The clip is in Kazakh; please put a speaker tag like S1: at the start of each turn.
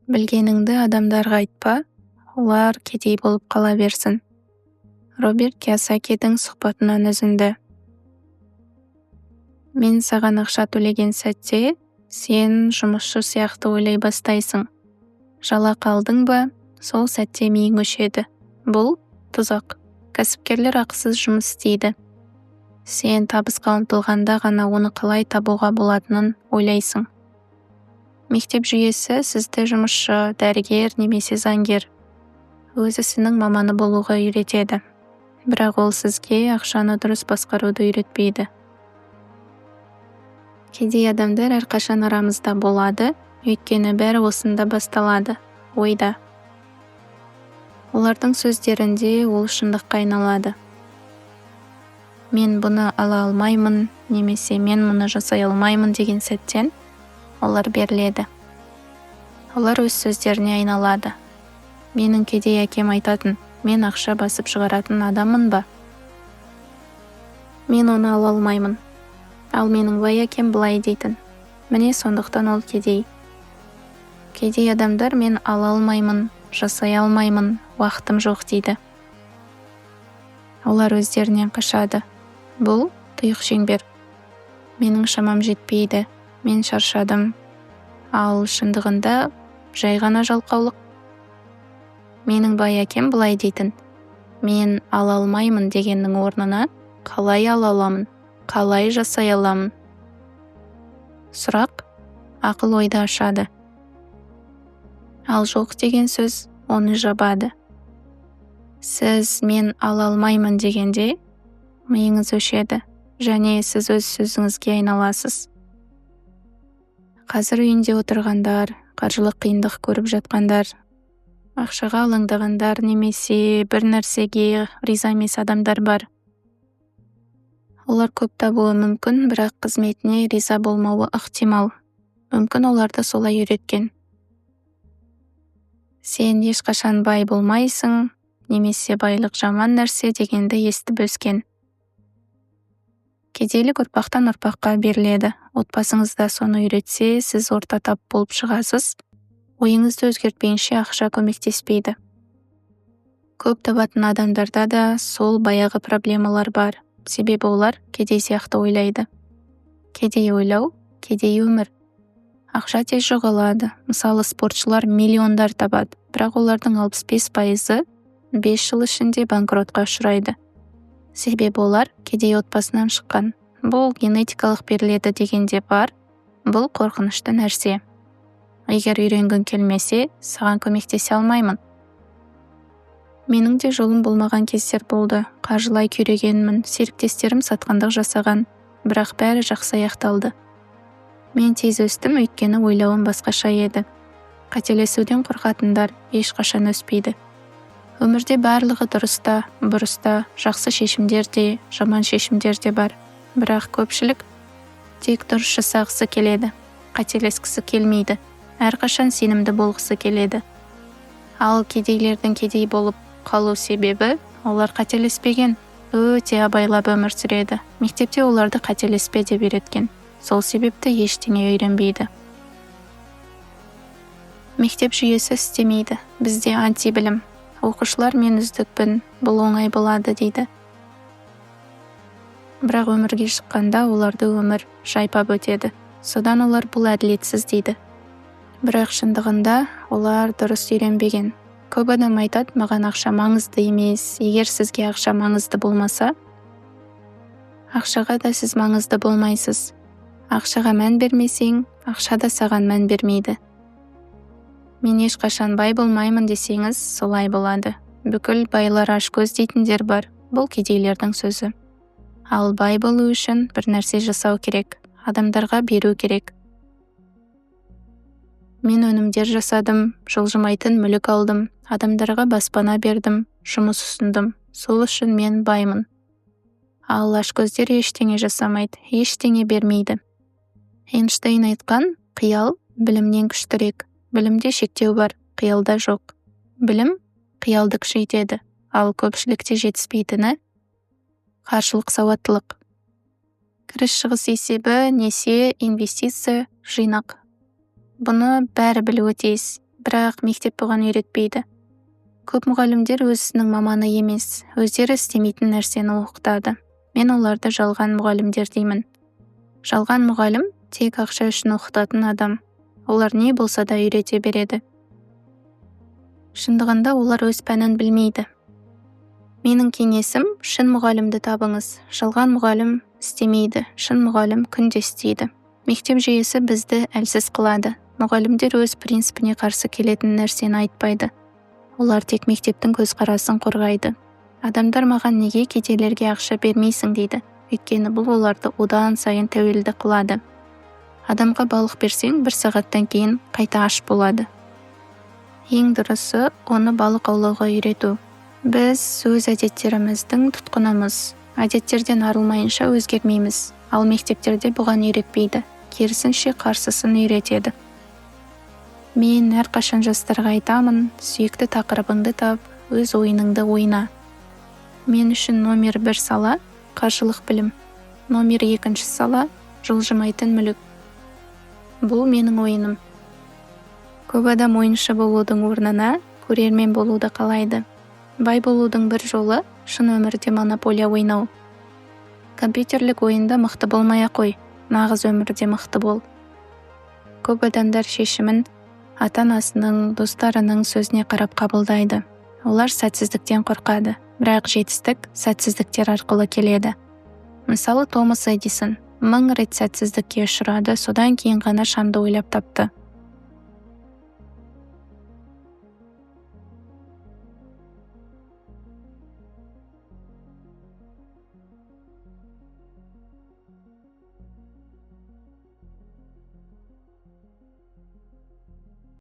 S1: Білгеніңді адамдарға айтпа, олар кедей болып қала берсін. Роберт Кийосакидің сұхбатынан үзінді. Мен саған ақша төлеген сәтте, сен жұмысшы сияқты ойлай бастайсың. Жалақы алдың ба, сол сәтте миың өшеді. Бұл тұзақ. Кәсіпкерлер ақысыз жұмыс істейді. Сен табысқа ұмтылғанда ғана оны қалай табуға болатынын ойлайсың. Мектеп жүйесі сізді жұмысшы, дәрігер немесе заңгер өз ісінің маманы болуға үйретеді. Бірақ ол сізге ақшаны дұрыс басқаруды үйретпейді. Кедей адамдар әрқашан арамызда болады, өйткені бәрі осында басталады, ойда. Олардың сөздерінде ол шындыққа айналады. Мен бұны ала алмаймын, немесе мен мұны жасай алмаймын деген сәттен олар беріледі. Олар өз сөздеріне айналады. Менің кедей әкем айтатын, мен ақша басып шығаратын адаммын ба? Мен оны ала алмаймын. Ал менің бай әкем былай дейтін. Міне сондықтан ол кедей. Кедей адамдар мен ала алмаймын, жасай алмаймын, уақытым жоқ дейді. Олар өздерінен қашады. Бұл тұйық шеңбер. Менің шамам жетпейді, мен шаршадым. Ал шындығында жай ғана жалқаулық. Менің бай әкем былай дейтін. Мен ала алмаймын дегеннің орнына қалай ала аламын, қалай жасай аламын. Сұрақ ақыл ойды ашады. Ал жоқ деген сөз оны жабады. Сіз мен ала алмаймын дегенде миыңыз өшеді, және сіз өз сөзіңізге айналасыз. Қазір үйінде отырғандар, қаржылық қиындық көріп жатқандар, ақшаға алаңдағандар немесе бір нәрсеге риза емес адамдар бар. Олар көп табуы мүмкін, бірақ қызметіне риза болмауы ықтимал. Мүмкін оларды солай үйреткен. Сен ешқашан бай болмайсың, немесе байлық жаман нәрсе дегенді естіп өскен. Кедейлік ұрпақтан ұрпаққа беріледі. Отбасыңызда соны үйретсе, сіз орта тап болып шығасыз. Ойыңызды өзгертпейінше ақша көмектеспейді. Көп табатын адамдарда да сол баяғы проблемалар бар. Себебі олар кедей сияқты ойлайды. Кедей ойлау, кедей өмір. Ақша тез жоғалады. Мысалы, спортшылар миллиондар табады, бірақ олардың 65%-ы 5 жыл ішінде банкротқа ұшырайды. Себебі олар кедей отбасынан шыққан. Бұл генетикалық беріледі дегенде бар. Бұл қорқынышты нәрсе. Егер үйренгің келмесе, саған көмектесе алмаймын. Менің де жолым болмаған кездер болды. Қаржылай күйрегенмін, серіктестерім сатқандық жасаған, бірақ бәрі жақсы аяқталды. Мен тез өстім, өйткені ойлауым басқаша еді. Қателесуден қорқатындар ешқашан өспейді. Өмірде барлығы дұрыста, бұрыста, жақсы шешімдер де, жаман шешімдер де бар. Бірақ көпшілік тек дұрыс жасағысы келеді, қателескісі келмейді. Әрқашан сенімді болғысы келеді. Ал кедейлердің кедей болып қалу себебі, олар қателеспеген, өте абайлап өмір сүреді. Мектепте оларды қателеспе деп үйреткен. Сол себепті ештеңе үйренбейді. Мектеп жүйесі істемейді. Бізде антибілім. Оқушылар мен үздікпін, бұл оңай болады дейді. Бірақ өмірге шыққанда оларды өмір жайпап өтеді. Содан олар бұл әділетсіз дейді. Бірақ шындығында олар дұрыс үйренбеген. Көп адам айтады, маған ақша маңызды емес. Егер сізге ақша маңызды болмаса, ақшаға да сіз маңызды болмайсыз. Ақшаға мән бермесең, ақша да саған мән бермейді. Мен ешқашан бай болмаймын десеңіз, солай болады. Бүкіл байлар ашкөз дейтіндер бар. Бұл кедейлердің сөзі. Ал бай болу үшін бір нәрсе жасау керек. Адамдарға беру керек. Мен өнімдер жасадым, жылжымайтын мүлік алдым, адамдарға баспана бердім, жұмыс ұсындым. Сол үшін мен баймын. Ал ашкөздер ештеңе жасамайды, ештеңе бермейді. Эйнштейн айтқан, қиял білімнен күштірек. Білімде шектеу бар, қиялда жоқ. Білім қиялды күшейтеді, ал көпшілікте жетіспейтіні қаржылық сауаттылық. Кіріс шығыс есебі, несие, инвестиция, жинақ. Бұны бәрі білуі тиіс. бірақ мектеп бұған үйретпейді. Көп мұғалімдер өзінің маманы емес, өздері істемейтін нәрсені оқытады. Мен оларды жалған мұғалімдер деймін. Жалған мұғалім тек ақша үшін оқытатын адам. Олар не болса да үйрете береді. Шындығында олар өз пәнін білмейді. Менің кеңесім, шын мұғалімді табыңыз. Жалған мұғалім істемейді, шын мұғалім күнде істейді. Мектеп жүйесі бізді әлсіз қылады. Мұғалімдер өз принципіне қарсы келетін нәрсені айтпайды. Олар тек мектептің көзқарасын қорғайды. Адамдар маған неге кедейлерге ақша бермейсің дейді. Өйткені бұл оларды одан сайын тәуелді қылады. Адамға балық берсең, 1 сағаттан кейін қайта аш болады. Ең дұрысы, оны балық аулауға үйрету. Біз өз әдеттеріміздің тұтқынымыз. Әдеттерден арылмайынша өзгермейміз. Ал мектептерде бұған үйретпейді. Керісінше қарсысын үйретеді. Мен әрқашан жастарға айтамын, сүйікті тақырыбыңды тап, өз ойыныңды ойна. Мен үшін номер 1 сала қаржылық білім. Номер 2 сала жылжымайтын мүлік. Бұл менің ойыным. Көп адам ойыншы болудың орнына көрермен болуды қалайды. Бай болудың бір жолы шын өмірде монополия ойнау. Компьютерлік ойында мықты болмай қой, нағыз өмірде мықты бол. Көп адамдар шешімін ата-анасының, достарының сөзіне қарап қабылдайды. Олар сәтсіздіктен қорқады, бірақ жетістік сәтсіздіктер арқылы келеді. Мысалы, Томас Эдисон 1000 рет сәтсіздікке ұшырады, содан кейін ғана шамды ойлап тапты.